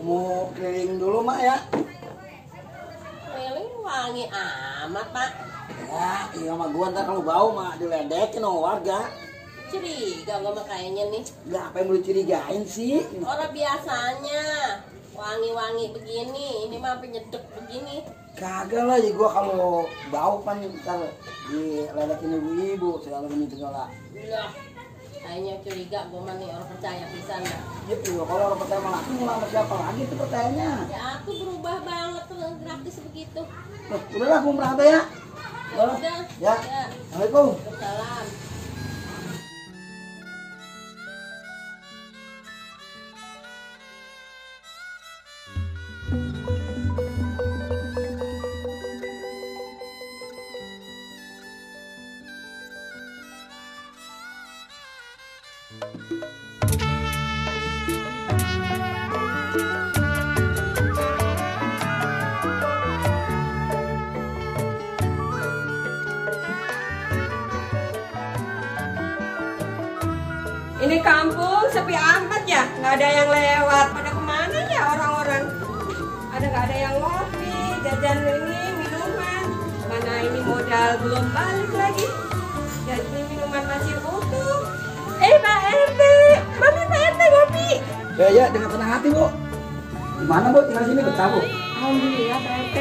Mau keliling dulu mak ya? Keliling wangi amat Pak. Ya, iya sama gua ntar kalau bau mak diledekin sama warga. Curiga gua mah kayaknya nih. Gak apa yang boleh curigain sih? Orang biasanya wangi-wangi begini, ini mah penyedek begini. Kagak lah ya, gua kalau bau kan ntar diledekin ibu-ibu segala ini segala. Lah, kayaknya curiga gua mah nih orang percaya pisan dah. Ya iya, kalau orang percaya sama aku sama siapa lagi tuh percayanya? Ya aku berubah banget tuh gratis begitu. Loh, udahlah gua berangkat ya. Udah. Ya. Ya. Assalamualaikum. Salam. Ini kampung sepi amat ya, nggak ada yang lewat. Pada kemana ya orang-orang? Nggak ada yang ngopi, jajan ini minuman. Mana ini modal belum balik lagi. Jadi minuman masih utuh. Pak RT, mami Pak RT ngopi. Ya, dengan senang hati bu. Gimana bu, tinggal sini betah bu? Alhamdulillah Pak RT.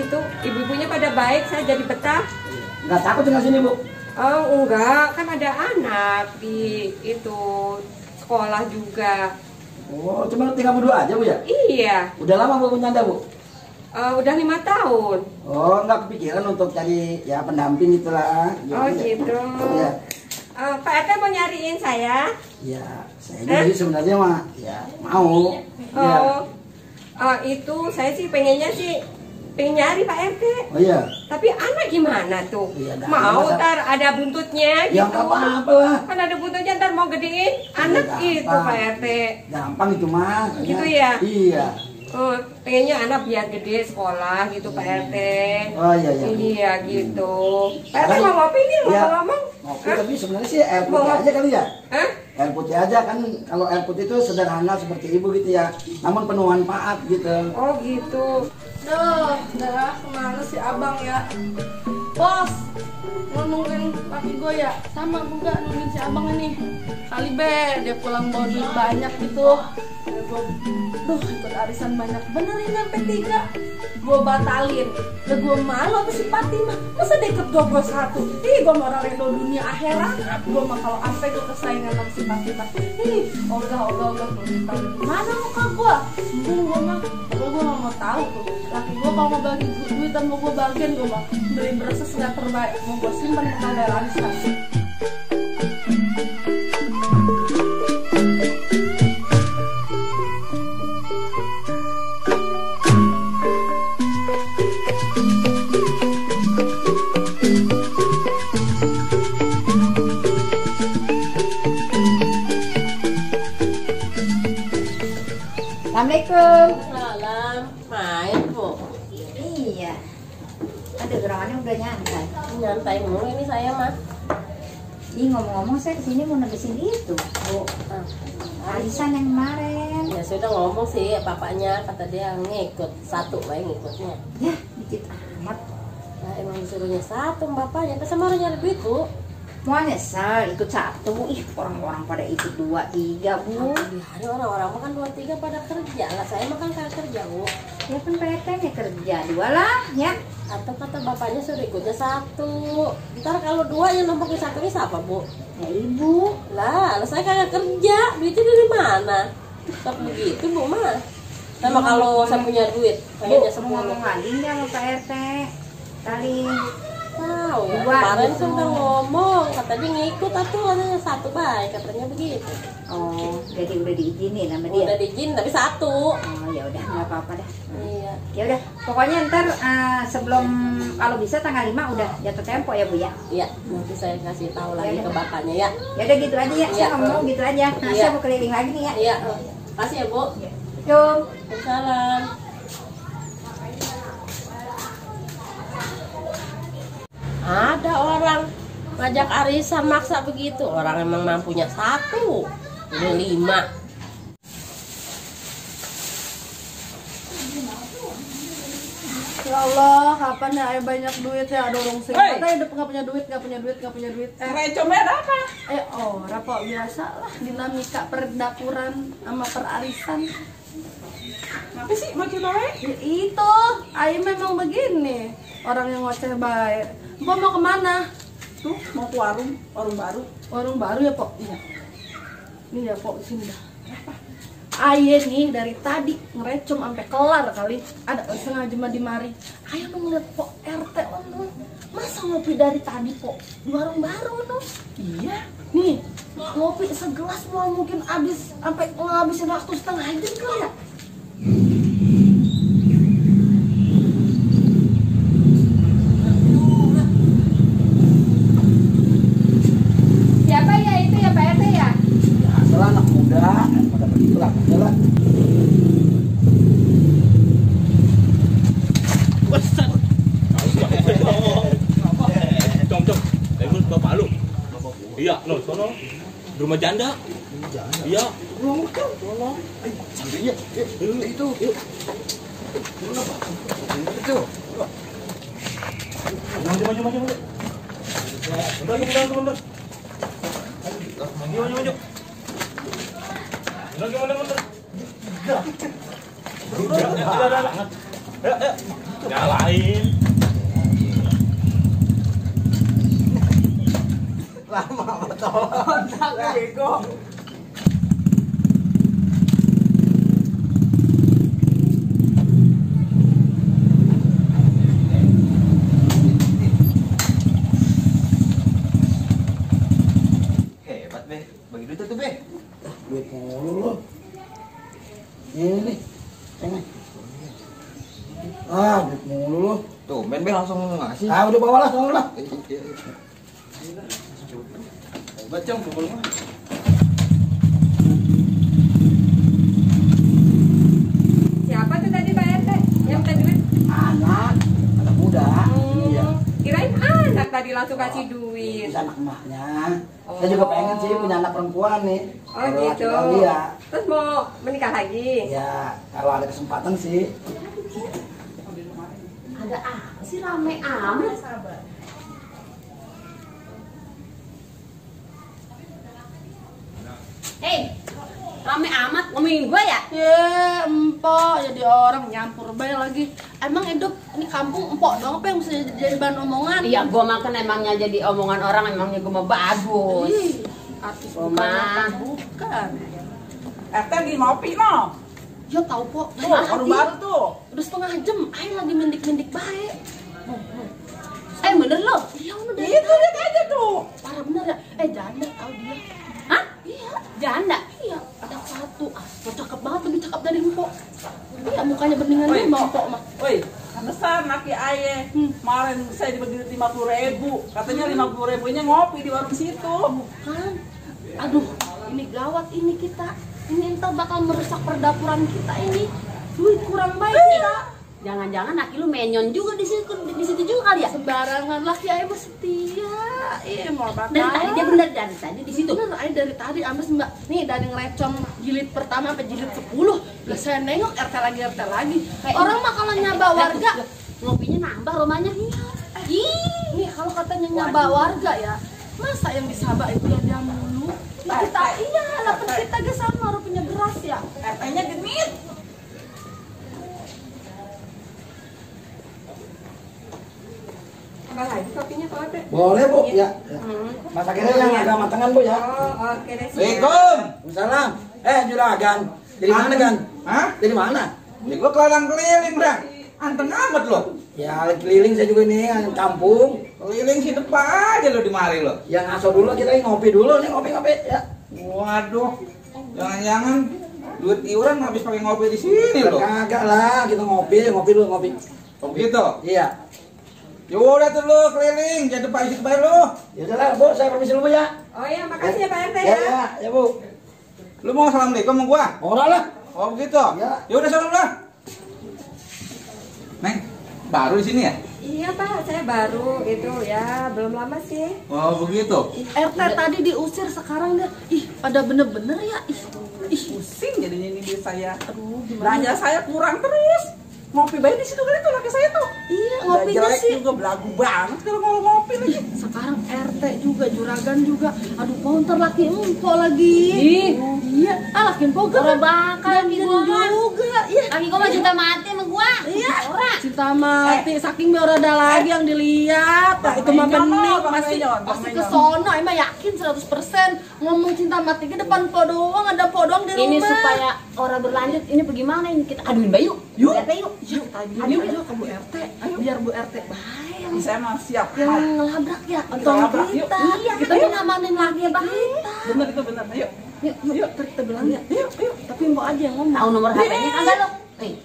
Itu ibu-ibunya pada baik, saya jadi betah. Nggak takut tinggal sini bu? Oh enggak, kan ada anak di itu sekolah juga. Oh, cuma tinggal berdua aja bu ya? Iya. Udah lama bu nyanda bu? Udah 5 tahun. Oh, nggak kepikiran untuk cari ya pendamping itulah. Oh gitu. Ya. Pak RT mau nyariin saya? Ya, saya juga sebenarnya mah ya mau. Ya. Itu saya sih pengennya sih pengen nyari Pak RT. Oh iya. Tapi anak gimana tuh? Iya, mau masa... ntar ada buntutnya ya, gitu. Ya apa-apa lah. Kan ada buntutnya ntar mau gedein anak gitu Pak RT. Gampang itu mah. Gitu ya? Iya. Oh, pengennya anak biar gede sekolah gitu Pak RT. Oh iya iya. Iya gitu. Pak RT mau ngopi nih ngomong-ngomong? Ngopi tapi sebenarnya sih air putih aja kali ya. Hah? Air putih aja kan, kalau air putih itu sederhana seperti ibu gitu ya. Namun penuh manfaat gitu. Oh gitu. Duh, dah kemana si abang ya? Bos, mau nungguin laki gue ya? Sama gue gak nungguin si abang ini. Kali be, dia pulang bawa duit banyak gitu. Duh, ikut arisan banyak bener ini sampai 3. Gue batalin. Udah gue malu apa si Fatimah. Masa dia ikut gue satu? Ih, gue marah redo dunia akhirat. Gue mah kalau sampai gue kesaingan sama si Fatimah. Ih, ogah. Mana muka gue? Gue mah, gue gak mau tahu tuh. Laki gue kalau mau bagi duit dan mau gue bagian, gue mah beli beras nggak terbaik. Mau gue simpan ke ada arisan. Assalamualaikum. Salam. Main bu. Iya. Ada gerangannya udah nyantai. Nyantai mulu ini saya mah. Ih, ngomong-ngomong saya kesini mau negesin itu bu, arisan yang kemarin. Ya sudah ngomong sih bapaknya, kata dia ngikut satu baik ngikutnya. Ya dikit amat. Nah emang disuruhnya satu bapaknya, kan sama orang nyari duit bu. Mau nyesal ikut 1. Ih, orang-orang pada ikut 2, 3 bu. Hari orang-orang makan 2, 3 pada kerja lah, saya makan kagak kerja bu. Ya kan PRT-nya kerja 2 lah ya. Atau kata bapaknya suruh ikutnya 1. Ntar kalau 2 yang nomor 1 ini siapa bu? Ya ibu. Lah saya kagak kerja, duitnya dari mana? Tetap begitu bu mah. Sama kalau saya punya duit, kayaknya 10. Ngomong lagi nggak sama Pak RT? Kali Tahu ya, Dua, kemarin gitu. saya udah ngomong, kata dia ngikut atau katanya 1 baik, katanya begitu. oh jadi udah diizinin sama dia. Udah diizin tapi 1. Oh ya udah nggak apa-apa dah. Iya. Ya udah, pokoknya ntar sebelum kalau bisa tanggal 5 udah jatuh tempo ya bu ya. Iya, nanti saya kasih tahu lagi Ya ke udah. bapaknya ya. Ya udah gitu aja ya, saya Iya. ngomong gitu aja. Nah, Iya. saya mau keliling lagi nih ya. Iya, kasih ya bu. Yuk. Salam. Ada orang ngajak arisan maksa begitu, orang emang mampunya 1, udah 5. Ya Allah, kapan ya ayah banyak duit ya dorong sih. Hei. Katanya nggak punya duit. Recomnya ada apa? Kok biasa lah dinamika perdakuran sama perarisan. Apa sih makin baik? Ya itu, ayah memang begini. Orang yang ngoceh baik. Mpok mau kemana? Tuh mau ke warung baru. Warung baru ya, Pok? Iya. Ini ya, Pok, di sini dah. Ayah nih dari tadi ngerecom sampai kelar kali. Ada sengaja mah di mari. Ayah tuh ngeliat Pok RT ono. Masa ngopi dari tadi, Pok? Di warung baru tuh. Iya. Nih, ngopi segelas mau mungkin habis sampai ngabisin waktu setengah jam kali ya. Siapa ya itu ya Pak RT ya? Ya, salah anak muda, pada begitu lah, jalan. Cong, itu bapak lu. Iya, no, sono. Di rumah janda. Iya. Sambilnya, itu. Itu. Maju. Mundur. Maju. Mundur. Udah. Nyalain. Lama betul. Bego. Hebat be, bagi duit tuh be. Duit mulu lu. Ini, ini. Duit mulu lu. Tuh, ben be langsung ngasih. Udah bawalah, lah. Hebat Cong, pukul mah. Siapa tuh tadi Pak RT yang minta duit? Anak muda. Iya. Kirain anak tadi langsung kasih duit. Bisa anak emaknya. Saya juga pengen sih punya anak perempuan nih. Oh Kalau gitu. laki-laki ya. Terus mau menikah lagi? Ya, kalau ada kesempatan sih. Ada apa sih rame amat? Hei, rame amat ngomongin gue ya? Ya, empok jadi orang nyampur bae lagi. Emang hidup ini kampung empok dong apa yang mesti jadi bahan omongan? Iya, gue makan emangnya jadi omongan orang, emangnya gue mah bagus. Ih, artis bukan Oma. bukan. RT lagi ngopi no. Ya tahu Pok, Tuh, warung baru tuh. udah setengah jam, ayo lagi mendik-mendik baik. Bener lo? Iya udah dari Itu lihat aja tuh. parah bener ya. Janda tahu dia. Hah? Iya, Janda? iya. Ada satu, cakep banget, lebih cakep dari empok. Iya, mukanya beningan Woi, dia sama empok mah. Woi, pantesan laki ayah. Kemarin saya dibagi 50.000. Katanya 50.000-nya ngopi di warung situ. Kan, aduh, ini gawat ini kita. Ini entar bakal merusak perdapuran kita ini. Duit kurang baik kita. Jangan-jangan laki lu menyon juga di situ juga kali ya? Sembarangan laki ayah mah setia. Iya, mau bakal. Dari tadi dia bener dari tadi di situ. Bener, ayah dari tadi amas mbak. Nih dari ngerecom jilid pertama sampai jilid 10. Lah saya nengok RT lagi. Orang mah kalau nyaba warga, Ngopinya nambah rumahnya. nih kalau katanya nyaba warga ya, masa yang disabak itu ya dia mulu. Nah, kita iya, lah kita ge sama rupanya beras ya. RT-nya genit. Apa lagi kopinya Pak RT? Boleh, Bu. Ya. Masaknya yang agak matangan, Bu ya. Oh, oke deh. siap. Assalamualaikum. Waalaikumsalam. Juragan. Dari mana, Gan? Hah? Dari mana? Ya gua keliling bang. Anteng amat lo. Ya, keliling saya juga nih, kampung. Keliling situ aja lo di mari lo. Yang ngaso dulu kita ngopi dulu nih, ngopi ya. Waduh. Jangan-jangan duit iuran habis pakai ngopi di sini lo. Kagak lah, kita ngopi dulu, ngopi. Oh gitu. Iya. Ya udah tuh lo keliling, jadi Pak isi bayar lo. Ya udah lah, Bu, saya permisi dulu, Bu ya. Oh iya, makasih ya Pak RT Ya, ya. ya, Bu. Lu mau assalamualaikum sama gua? Ora lah. Oh begitu. Ya. Ya udah salam lah. Neng, baru di sini ya? Iya Pak, saya baru itu ya, belum lama sih. Oh begitu. RT tadi diusir, sekarang dia pada bener-bener ya. Ih, Pusing jadinya ini duit saya. aduh gimana? Belanja saya kurang terus. ngopi baik di situ kan itu laki saya tuh. Iya, Nggak ngopinya jelek sih. juga belagu banget kalau mau ngopi lagi. Sekarang RT juga, juragan juga. Aduh, kok ntar laki empok lagi. Iya, laki empok Orang bakal laki gua mah. juga. Iya. Laki gua mah cinta mati sama gua. Iya. Ora. Cinta mati, saking biar ada lagi yang dilihat. Nah, itu mah Menyon, bening, Bang pasti Menyon, Bang pasti Menyon. ke sono, emang yakin 100% ngomong cinta mati ke depan po doang, ada po doang di rumah. Ini supaya orang berlanjut, ini bagaimana ini kita aduin Bayu. Yuk. RT yuk. Yuk, ayo ke Bu RT, biar Bu RT baik. Saya mah siap. Yang ngelabrak ya, untung labrak, yuk. kita. Iya, Kita yuk. ngamanin lagi ya kita. Bener itu bener. Ayo. Yuk, ntar kita bilang ya. Yuk. Tapi mbak aja yang ngomong. Tahu nomor HP-nya kagak lo?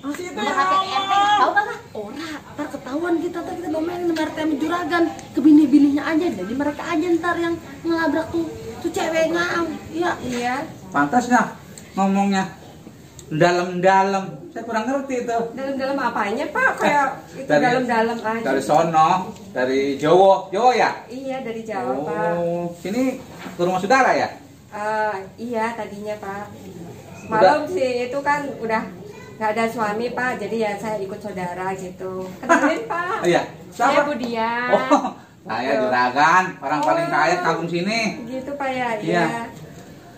Masih itu Nomor ya. HP RT tahu kagak? Ora, ntar ketahuan kita, ntar kita domelin sama RT sama juragan. Ke bini-bininya aja, jadi mereka aja ntar yang ngelabrak tuh cewek ngam. Iya. Iya. Pantas nggak ngomongnya dalam-dalam? Saya kurang ngerti itu. Dalam-dalam apanya Pak? Kayak itu dalam-dalam aja. Dari sono, dari Jawa ya? Iya dari Jawa Pak. Oh, sini ke rumah saudara ya? Iya tadinya Pak. Malam sih itu kan udah nggak ada suami Pak, jadi ya saya ikut saudara gitu. Kenalin Pak. Iya. Saya Siapa? Bu Dian. Oh, saya juragan, orang paling kaya kampung sini. Gitu Pak ya. Iya.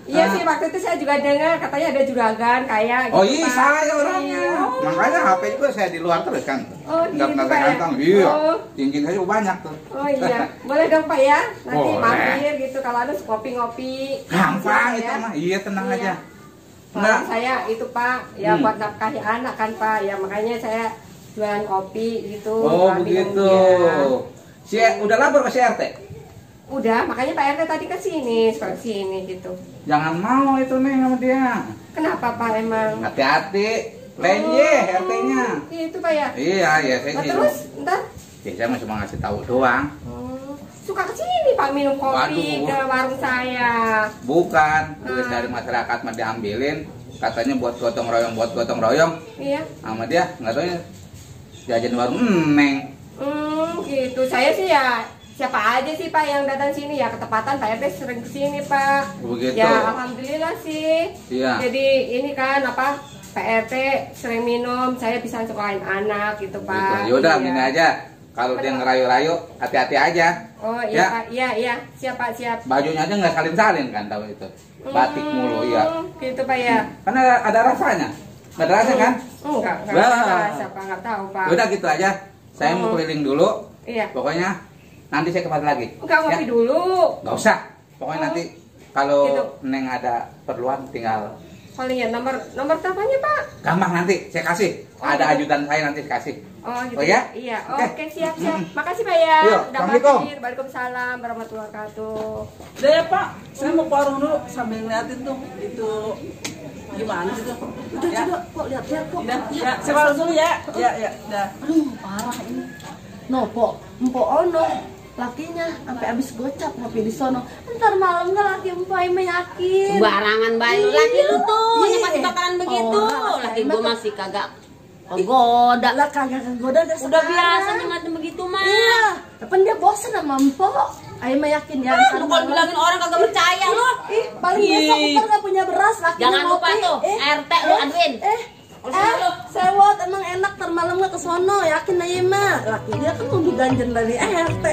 Iya sih waktu itu saya juga dengar katanya ada juragan kaya gitu Oh iya, Pak. saya orangnya. Iya. Makanya HP juga saya di luar terus kan. Oh, Nggak gitu, pernah Pak, saya ya? kantong. Iya. Oh. Cincin saya juga banyak tuh. Oh iya, boleh dong Pak ya. Nanti Boleh. mampir gitu kalau harus ngopi-ngopi. Gampang Siap, itu ya. mah. Iya, tenang Iya. aja. Soalnya Nah, saya itu Pak, ya Hmm. buat nafkahi anak kan Pak, ya makanya saya jualan kopi gitu. oh Pak, minum begitu. dia. Udah lapor ke si RT? Udah, makanya Pak RT tadi ke sini, suka sini gitu. Jangan mau itu nih sama dia. Kenapa Pak emang? Hati-hati. Lenje RT-nya. Itu Pak ya. Iya, iya saya Nah, sih. terus ntar Ya, saya mah cuma ngasih tahu doang. suka ke sini Pak minum kopi Waduh. ke warung saya. Bukan, duit dari masyarakat mah diambilin. Katanya buat gotong royong. Iya. Sama dia nggak tahu ya jajan warung Neng. Gitu. Saya sih ya siapa aja sih Pak yang datang sini ya ketepatan Pak RT sering kesini Pak. Begitu. Ya alhamdulillah sih. Iya. Jadi ini kan apa Pak RT sering minum, saya bisa sekolahin anak gitu Pak. Gitu. Yaudah Iya. gini aja. Kalau dia ngerayu-rayu, hati-hati aja. Oh iya Ya. Pak, iya siap Pak siap. Bajunya aja nggak salin-salin kan tahu itu. Batik mulu ya. Gitu Pak ya. Karena ada rasanya. Nggak ada rasa kan? Enggak Wah. siapa nggak tahu Pak. Udah gitu aja. Saya mau keliling dulu. Iya. Pokoknya nanti saya kembali lagi. Enggak ngopi Ya? dulu. Nggak usah. Pokoknya nanti kalau Gitu. Neng ada perluan tinggal Paling ya nomor teleponnya Pak. gampang nanti saya kasih. Oh, Ada gitu. ajudan saya nanti kasih. Oh gitu Oh, ya? Iya. Oke. Oke siap. Mm-mm. Makasih Pak ya. Yuk, Udah Assalamualaikum. mampir. Waalaikumsalam warahmatullahi wabarakatuh. Udah ya Pak, saya mau ke warung dulu sambil ngeliatin tuh itu gimana sih tuh. Udah Ya. juga kok lihat-lihat kok. Udah, ya, saya warung dulu ya. Ya, udah. Aduh, parah ini. No, Mpo Ono lakinya sampai habis gocap ngopi di sono. Ntar malam nggak laki Mpo Ime yakin. Sembarangan Bayu. Laki lu tuh, Iya. yang pasti bakalan begitu. Oh, Laki emang gua tuh- masih kagak kegoda. Lah kagak kegoda dah Udah sekarang. biasa ngeliatin begitu mah. Iya, tapi dia bosen sama Mpo. Aime yakin ya. ntar Lu kalau malam- bilangin orang kagak percaya lu. Ih, paling besok ntar nggak punya beras lakinya Jangan lupa ngopi. tuh, RT lu aduin. Sewot emang enak ntar malam nggak ke sono yakin aja mah laki dia kan kudu ganjen dari RT.